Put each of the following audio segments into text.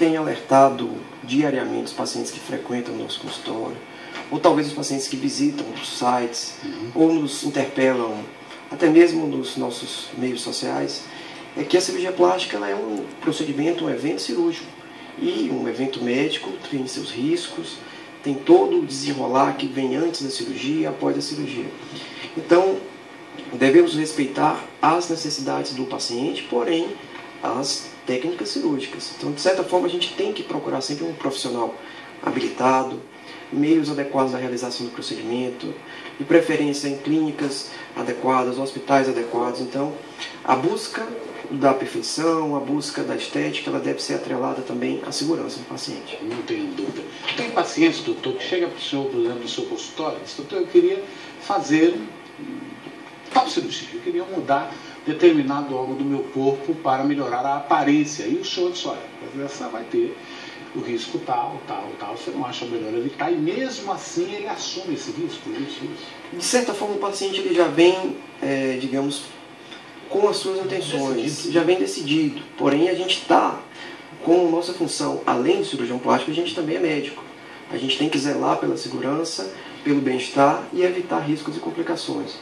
tem alertado diariamente os pacientes que frequentam o nosso consultório, ou talvez os pacientes que visitam os sites, ou nos interpelam, até mesmo nos nossos meios sociais, é que a cirurgia plástica ela é um procedimento, um evento cirúrgico. E um evento médico tem seus riscos, tem todo o desenrolar que vem antes da cirurgia e após a cirurgia. Então, devemos respeitar as necessidades do paciente, porém, as técnicas cirúrgicas. Então, de certa forma, a gente tem que procurar sempre um profissional habilitado, meios adequados à realização do procedimento, de preferência em clínicas adequadas, hospitais adequados. Então, a busca da perfeição, a busca da estética, ela deve ser atrelada também à segurança do paciente. Não tenho dúvida. Tem pacientes, doutor, que chega para o senhor, por exemplo, no seu consultório e diz: doutor, eu queria fazer tal cirurgia, eu queria mudar determinado órgão do meu corpo para melhorar a aparência. E o senhor diz: olha, essa vai ter o risco tal, você não acha melhor evitar? E mesmo assim ele assume esse risco? De certa forma, o paciente ele já vem, digamos, com as suas intenções, já vem decidido. Porém, a gente está com nossa função, além de cirurgião plástico, a gente também é médico. A gente tem que zelar pela segurança, pelo bem-estar e evitar riscos e complicações.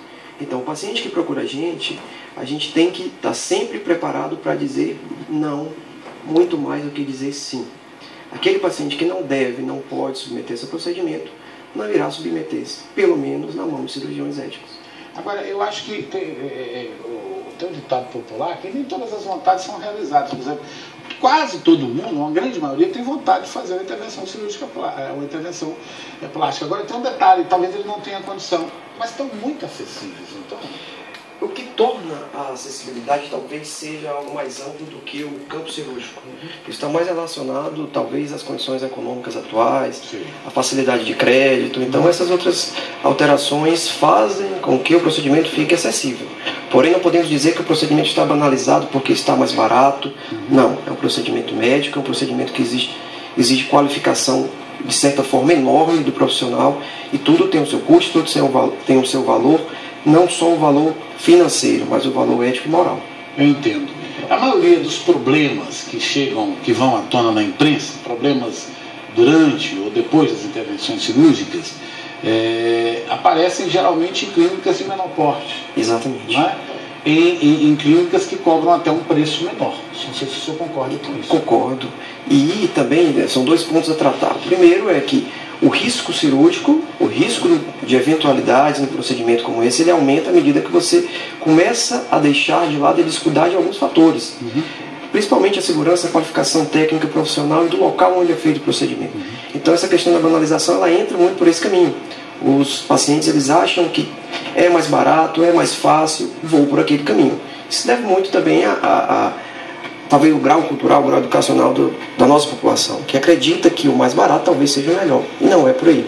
Então, o paciente que procura a gente tem que estar sempre preparado para dizer não, muito mais do que dizer sim. Aquele paciente que não deve, não pode submeter-se a procedimento, não irá submeter-se, pelo menos na mão de cirurgiões éticos. Agora, eu acho que tem um ditado popular que nem todas as vontades são realizadas. Por exemplo, quase todo mundo, uma grande maioria, tem vontade de fazer uma intervenção cirúrgica, uma intervenção plástica. Agora, tem um detalhe, talvez ele não tenha condição, mas estão muito acessíveis. Então, o que torna a acessibilidade talvez seja algo mais amplo do que o campo cirúrgico. Isso está mais relacionado, talvez, às condições econômicas atuais, à facilidade de crédito. Então, essas outras alterações fazem com que o procedimento fique acessível. Porém, não podemos dizer que o procedimento está banalizado porque está mais barato. Não, é um procedimento médico, é um procedimento que exige qualificação, de certa forma, enorme do profissional, e tudo tem o seu custo, tudo tem o seu valor, não só o valor financeiro, mas o valor ético e moral. Eu entendo. A maioria dos problemas que vão à tona na imprensa, problemas durante ou depois das intervenções cirúrgicas, aparecem geralmente em clínicas de menor porte. Exatamente. Não é? Em clínicas que cobram até um preço menor. Não sei se o senhor concorda com isso. Concordo. E também são dois pontos a tratar. O primeiro é que o risco cirúrgico, o risco de eventualidades no procedimento como esse, ele aumenta à medida que você começa a deixar de lado e descuidar de alguns fatores. Principalmente a segurança, a qualificação técnica profissional e do local onde é feito o procedimento. Então essa questão da banalização, ela entra muito por esse caminho. Os pacientes, eles acham que é mais barato, é mais fácil, vão por aquele caminho. Isso deve muito também talvez o grau cultural, o grau educacional da nossa população, que acredita que o mais barato talvez seja o melhor. E não é por aí.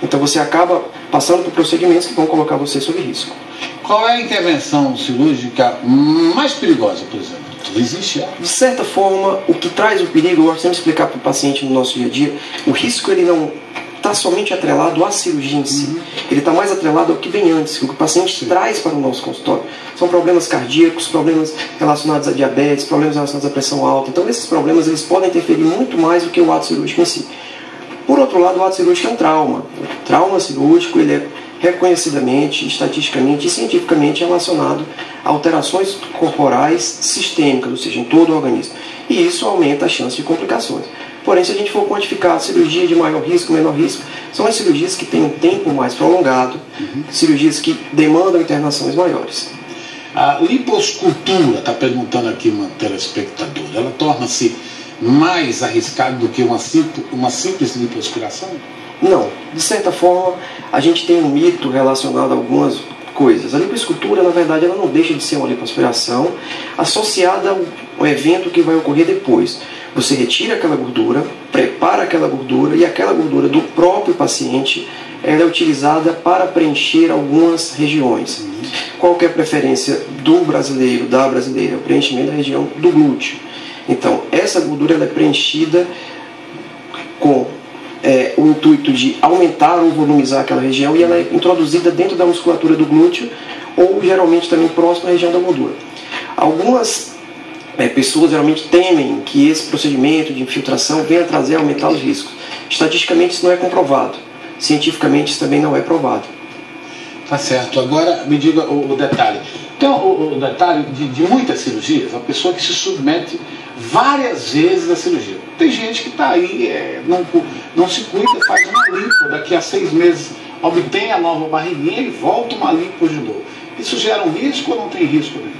Então você acaba passando por procedimentos que vão colocar você sob risco. Qual é a intervenção cirúrgica mais perigosa, por exemplo? Existe? De certa forma, o que traz o perigo, eu gosto sempre de explicar para o paciente no nosso dia a dia, o risco ele não está somente atrelado à cirurgia em si. Ele está mais atrelado ao que vem antes, o que o paciente traz para o nosso consultório. São problemas cardíacos, problemas relacionados à diabetes, problemas relacionados à pressão alta. Então, esses problemas eles podem interferir muito mais do que o ato cirúrgico em si. Por outro lado, o ato cirúrgico é um trauma. O trauma cirúrgico ele é reconhecidamente, estatisticamente e cientificamente relacionado a alterações corporais sistêmicas, ou seja, em todo o organismo. E isso aumenta a chance de complicações. Porém, se a gente for quantificar a cirurgia de maior risco, menor risco, são as cirurgias que têm um tempo mais prolongado, cirurgias que demandam internações maiores. A liposcultura, está perguntando aqui uma telespectadora, ela torna-se mais arriscada do que uma simples lipoaspiração? Não. De certa forma, a gente tem um mito relacionado a algumas coisas. A lipoescultura, na verdade, ela não deixa de ser uma lipoaspiração associada ao evento que vai ocorrer depois. Você retira aquela gordura, prepara aquela gordura e aquela gordura do próprio paciente ela é utilizada para preencher algumas regiões. Qual que é a preferência do brasileiro, da brasileira? O preenchimento da região do glúteo. Então, essa gordura ela é preenchida com o intuito de aumentar ou volumizar aquela região e ela é introduzida dentro da musculatura do glúteo ou geralmente também próximo à região da gordura. Algumas pessoas geralmente temem que esse procedimento de infiltração venha trazer, aumentar os riscos. Estatisticamente isso não é comprovado, cientificamente isso também não é provado. Tá certo. Agora me diga o detalhe. Então, o detalhe de muitas cirurgias, a pessoa que se submete várias vezes à cirurgia. Tem gente que está aí, não se cuida, faz uma lipo, daqui a 6 meses obtém a nova barriguinha e volta uma lipo de novo. Isso gera um risco ou não tem risco nenhum?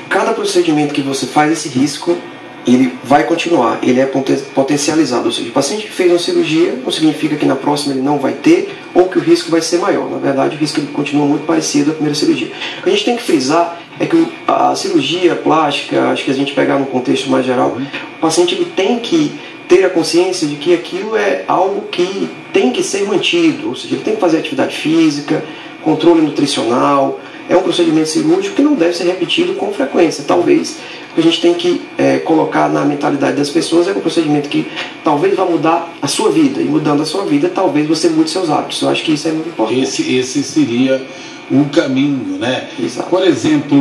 Cada procedimento que você faz, esse risco, ele vai continuar, ele é potencializado. Ou seja, o paciente que fez uma cirurgia não significa que na próxima ele não vai ter ou que o risco vai ser maior. Na verdade, o risco ele continua muito parecido à primeira cirurgia. O que a gente tem que frisar é que a cirurgia plástica, acho que a gente pegar no contexto mais geral, o paciente ele tem que ter a consciência de que aquilo é algo que tem que ser mantido. Ou seja, ele tem que fazer atividade física, controle nutricional. É um procedimento cirúrgico que não deve ser repetido com frequência. Talvez o que a gente tem que colocar na mentalidade das pessoas é um procedimento que talvez vá mudar a sua vida. E mudando a sua vida, talvez você mude seus hábitos. Eu acho que isso é muito importante. Esse seria o caminho, né? Exato. Por exemplo,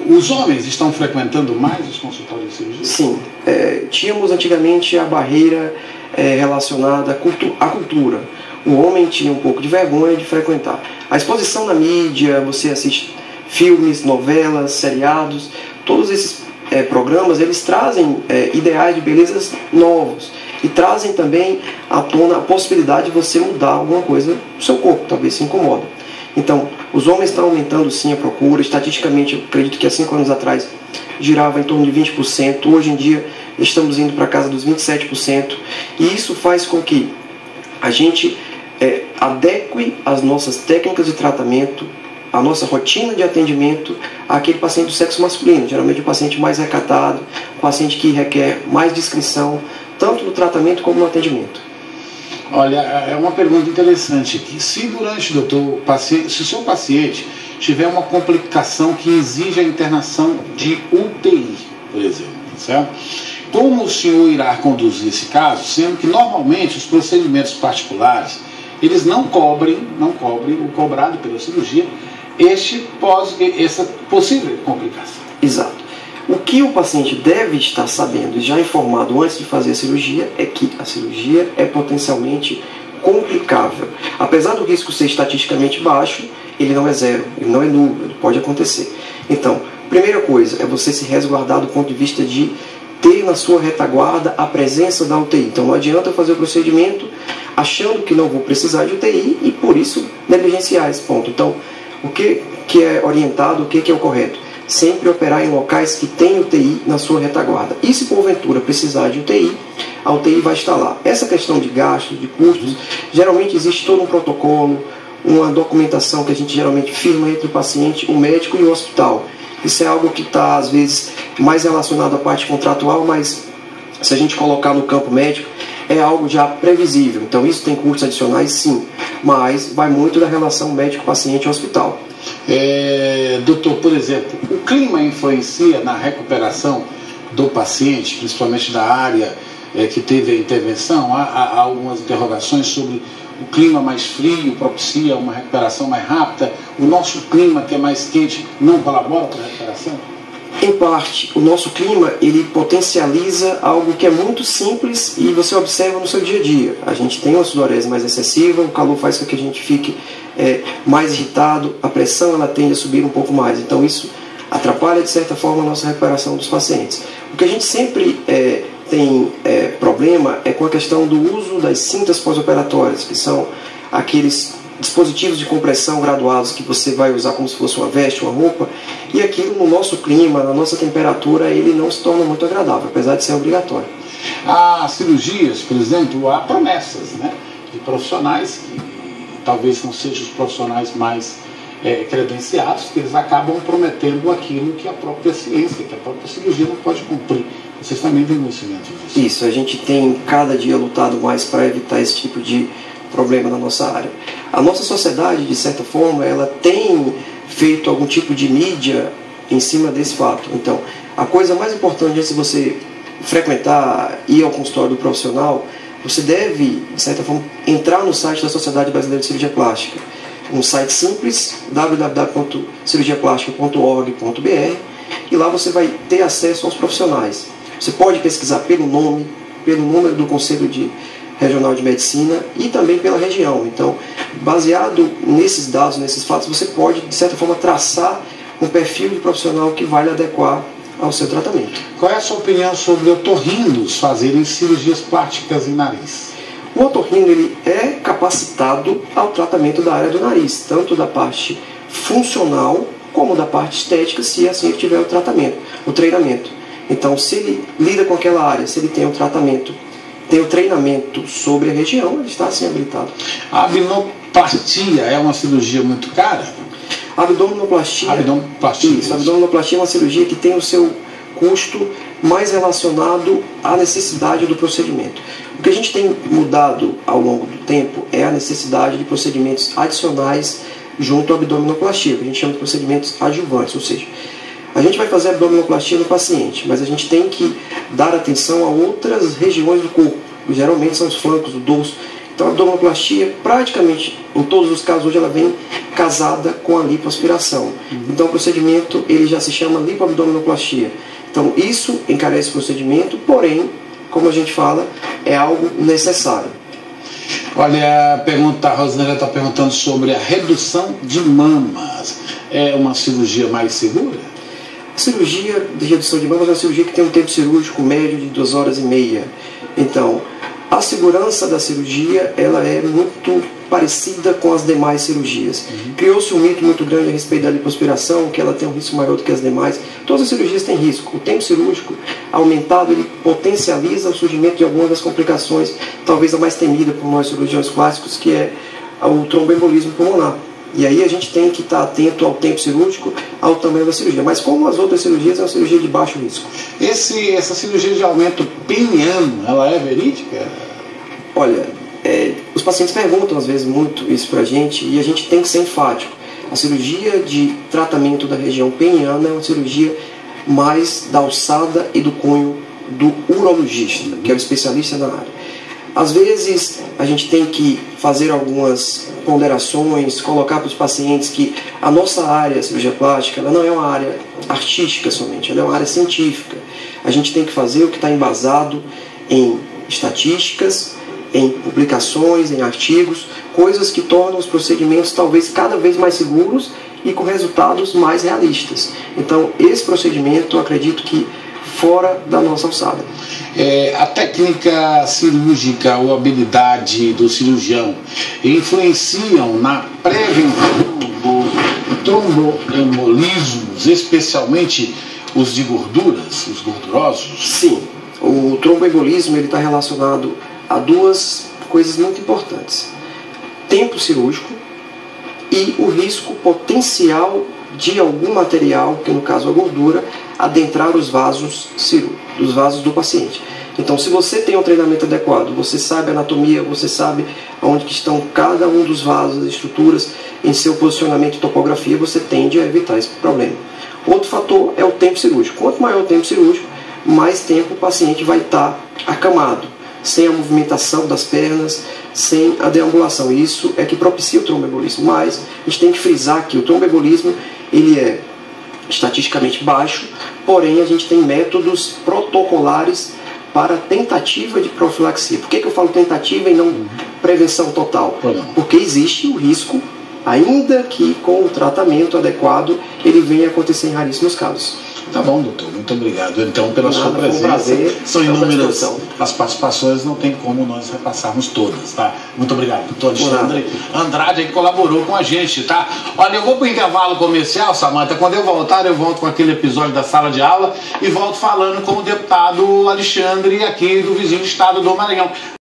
os homens estão frequentando mais os consultórios de cirurgia? Sim. Tínhamos antigamente a barreira relacionada à cultura. O homem tinha um pouco de vergonha de frequentar. A exposição na mídia, você assiste filmes, novelas, seriados, todos esses programas, eles trazem ideais de belezas novos e trazem também à tona a possibilidade de você mudar alguma coisa no seu corpo, talvez se incomoda. Então, os homens estão aumentando sim a procura. Estatisticamente, eu acredito que há 5 anos atrás girava em torno de 20%. Hoje em dia, estamos indo para a casa dos 27%. E isso faz com que a gente adeque as nossas técnicas de tratamento, a nossa rotina de atendimento àquele paciente do sexo masculino, geralmente o paciente mais recatado, o paciente que requer mais discrição, tanto no tratamento como no atendimento. Olha, é uma pergunta interessante aqui. Se durante, doutor, se o seu paciente tiver uma complicação que exige a internação de UTI, por exemplo, certo? Como o senhor irá conduzir esse caso, sendo que normalmente os procedimentos particulares eles não cobrem o cobrado pela cirurgia essa possível complicação. Exato. O que o paciente deve estar sabendo e já informado antes de fazer a cirurgia é que a cirurgia é potencialmente complicável. Apesar do risco ser estatisticamente baixo, ele não é zero, ele não é nulo, ele pode acontecer. Então, primeira coisa é você se resguardar do ponto de vista de ter na sua retaguarda a presença da UTI. Então não adianta eu fazer o procedimento achando que não vou precisar de UTI e por isso negligenciar esse ponto. Então, o que é orientado, o que é o correto? Sempre operar em locais que tem UTI na sua retaguarda. E se porventura precisar de UTI, a UTI vai estar lá. Essa questão de gastos, de custos, geralmente existe todo um protocolo, uma documentação que a gente geralmente firma entre o paciente, o médico e o hospital. Isso é algo que está, às vezes, mais relacionado à parte contratual, mas se a gente colocar no campo médico, é algo já previsível. Então, isso tem custos adicionais, sim, mas vai muito da relação médico-paciente-hospital. Doutor, por exemplo, o clima influencia na recuperação do paciente, principalmente da área que teve a intervenção? Há algumas interrogações sobre o clima mais frio propicia uma recuperação mais rápida, o nosso clima que é mais quente não colabora para a recuperação? Em parte, o nosso clima ele potencializa algo que é muito simples e você observa no seu dia a dia. A gente tem uma sudorese mais excessiva, o calor faz com que a gente fique mais irritado, a pressão ela tende a subir um pouco mais. Então isso atrapalha de certa forma a nossa recuperação dos pacientes. O que a gente sempre tem problema é com a questão do uso das cintas pós-operatórias, que são aqueles dispositivos de compressão graduados que você vai usar como se fosse uma veste, uma roupa, e aquilo no nosso clima, na nossa temperatura, ele não se torna muito agradável, apesar de ser obrigatório. Há cirurgias, por exemplo, há promessas, né, de profissionais que talvez não sejam os profissionais mais credenciados, que eles acabam prometendo aquilo que a própria ciência, que a própria cirurgia não pode cumprir. Vocês também têm conhecimento disso? Isso, a gente tem cada dia lutado mais para evitar esse tipo de problema na nossa área. A nossa sociedade, de certa forma, ela tem feito algum tipo de mídia em cima desse fato. Então, a coisa mais importante é se você frequentar, ir ao consultório do profissional, você deve, de certa forma, entrar no site da Sociedade Brasileira de Cirurgia Plástica. Um site simples, www.cirurgiaplástica.org.br, e lá você vai ter acesso aos profissionais. Você pode pesquisar pelo nome, pelo número do Conselho Regional de Medicina e também pela região. Então, baseado nesses dados, nesses fatos, você pode, de certa forma, traçar um perfil de profissional que vai lhe adequar ao seu tratamento. Qual é a sua opinião sobre otorrinos fazerem cirurgias plásticas em nariz? O otorrino ele é capacitado ao tratamento da área do nariz, tanto da parte funcional como da parte estética, se assim ele tiver o treinamento. Então, se ele lida com aquela área, se ele tem o tratamento, tem o treinamento sobre a região, ele está assim habilitado. A abdominoplastia é uma cirurgia muito cara? A abdominoplastia. Isso, a abdominoplastia é uma cirurgia que tem o seu custo mais relacionado à necessidade do procedimento. O que a gente tem mudado ao longo do tempo é a necessidade de procedimentos adicionais junto à abdominoplastia, que a gente chama de procedimentos adjuvantes, ou seja, a gente vai fazer a abdominoplastia no paciente, mas a gente tem que dar atenção a outras regiões do corpo, que geralmente são os flancos, o dorso. Então a abdominoplastia, praticamente em todos os casos hoje, ela vem casada com a lipoaspiração. Então o procedimento ele já se chama lipoabdominoplastia. Então isso encarece o procedimento, porém, como a gente fala, é algo necessário. Olha, a Rosinelli está perguntando sobre a redução de mamas. É uma cirurgia mais segura? A cirurgia de redução de mamas é uma cirurgia que tem um tempo cirúrgico médio de 2 horas e meia. Então, a segurança da cirurgia ela é muito parecida com as demais cirurgias. Criou-se um mito muito grande a respeito da lipoaspiração, que ela tem um risco maior do que as demais. Todas as cirurgias têm risco. O tempo cirúrgico aumentado ele potencializa o surgimento de algumas das complicações, talvez a mais temida por nós cirurgiões clássicos, que é o tromboembolismo pulmonar. E aí a gente tem que estar atento ao tempo cirúrgico, ao tamanho da cirurgia. Mas como as outras cirurgias, é uma cirurgia de baixo risco. Essa cirurgia de aumento peniano, ela é verídica? Olha, os pacientes perguntam às vezes muito isso pra gente e a gente tem que ser enfático. A cirurgia de tratamento da região peniana é uma cirurgia mais da alçada e do cunho do urologista, que é o especialista na área. Às vezes a gente tem que fazer algumas ponderações, colocar para os pacientes que a nossa área, a cirurgia plástica, ela não é uma área artística somente, ela é uma área científica. A gente tem que fazer o que está embasado em estatísticas, em publicações, em artigos, coisas que tornam os procedimentos talvez cada vez mais seguros e com resultados mais realistas. Então esse procedimento eu acredito que fora da nossa alçada. A técnica cirúrgica ou habilidade do cirurgião influenciam na prevenção do tromboembolismos, especialmente os de gorduras, os gordurosos? Sim, o tromboembolismo está relacionado a 2 coisas muito importantes: tempo cirúrgico e o risco potencial de algum material, que no caso a gordura, adentrar os vasos do paciente. Então, se você tem um treinamento adequado, você sabe a anatomia, você sabe onde que estão cada um dos vasos, as estruturas, em seu posicionamento e topografia, você tende a evitar esse problema. Outro fator é o tempo cirúrgico. Quanto maior o tempo cirúrgico, mais tempo o paciente vai estar acamado, sem a movimentação das pernas, sem a deambulação. Isso é que propicia o tromboembolismo. Mas a gente tem que frisar que o tromboembolismo ele é estatisticamente baixo, porém a gente tem métodos protocolares para tentativa de profilaxia. Por que eu falo tentativa e não prevenção total? Porque existe o risco, ainda que com o tratamento adequado, ele venha a acontecer em raríssimos casos. Tá bom, doutor. Muito obrigado, então, pela sua presença. Um prazer. São inúmeras as participações, não tem como nós repassarmos todas, tá? Muito obrigado, doutor Alexandre Andrade, que colaborou com a gente, tá? Olha, eu vou pro intervalo comercial, Samanta. Quando eu voltar, eu volto com aquele episódio da sala de aula e volto falando com o deputado Alexandre, aqui do vizinho estado do Maranhão.